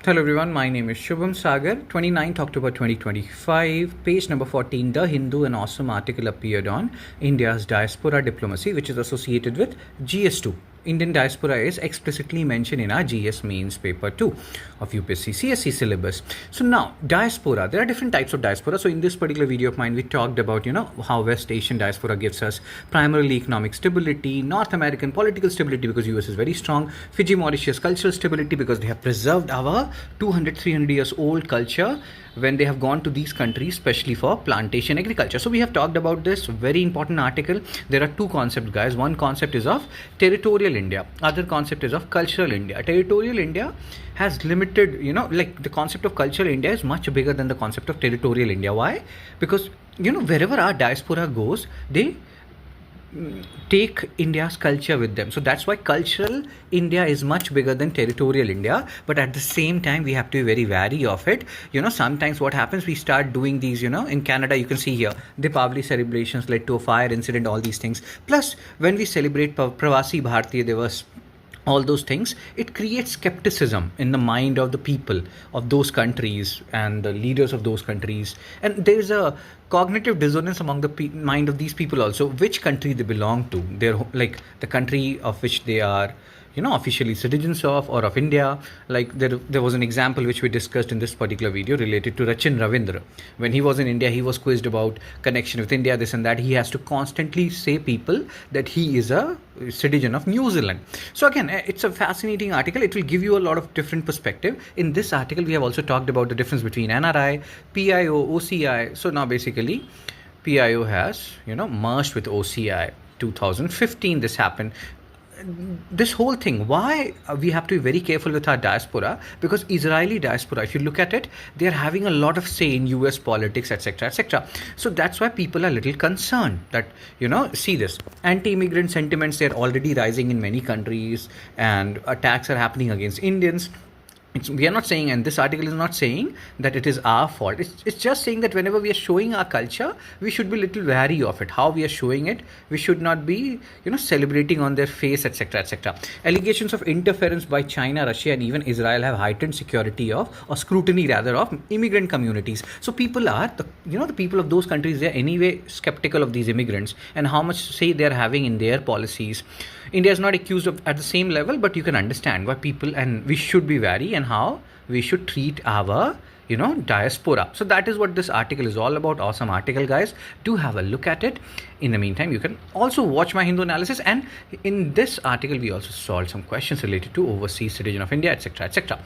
Hello everyone, my name is Shubham Sagar. 29th October 2025, page number 14, The Hindu, an awesome article appeared on India's diaspora diplomacy, which is associated with GS2. Indian diaspora is explicitly mentioned in our GS mains paper 2 of UPSC CSC syllabus. So now, diaspora, there are different types of diaspora. So in this particular video of mine, we talked about, how West Asian diaspora gives us primarily economic stability, North American political stability because US is very strong, Fiji, Mauritius cultural stability because they have preserved our 200, 300 years old culture when they have gone to these countries, especially for plantation agriculture. So we have talked about this very important article. There are two concepts, guys. One concept is of territorial India. Other concept is of cultural India. Territorial India has limited, like the concept of cultural India is much bigger than the concept of territorial India. Why? Because, wherever our diaspora goes, they take India's culture with them. So that's why cultural India is much bigger than territorial India. But at the same time, we have to be very wary of it. Sometimes what happens, we start doing these, in Canada, you can see here, Deepavali celebrations led to a fire incident, all these things. Plus, when we celebrate Pravasi Bharatiya Divas, all those things, it creates skepticism in the mind of the people of those countries and the leaders of those countries, and there's a cognitive dissonance among the mind of these people also, which country they belong to. They're like the country of which they are officially citizens of, or of India. Like there was an example which we discussed in this particular video related to Rachin Ravindra. When he was in India, he was quizzed about connection with India, this and that. He has to constantly say people that he is a citizen of New Zealand. So again, it's a fascinating article. It will give you a lot of different perspective. In this article, we have also talked about the difference between NRI, PIO, OCI. So now basically, PIO has merged with OCI. 2015 this happened. This whole thing, why we have to be very careful with our diaspora, because Israeli diaspora, if you look at it, they are having a lot of say in US politics, etc., etc. So that's why people are a little concerned that, see this anti-immigrant sentiments, they're already rising in many countries, and attacks are happening against Indians. We are not saying, and this article is not saying that it is our fault. It's just saying that whenever we are showing our culture, we should be a little wary of it. How we are showing it, we should not be, celebrating on their face, etc., etc. Allegations of interference by China, Russia, and even Israel have heightened security or scrutiny rather of immigrant communities. So people are, the people of those countries, they are anyway skeptical of these immigrants and how much say they are having in their policies. India is not accused of at the same level, but you can understand why people, and we should be wary and how we should treat our diaspora. So that is what this article is all about. Awesome article, guys. Do have a look at it. In the meantime, you can also watch my Hindu analysis, and in this article we also solved some questions related to overseas citizen of India, etc., etc.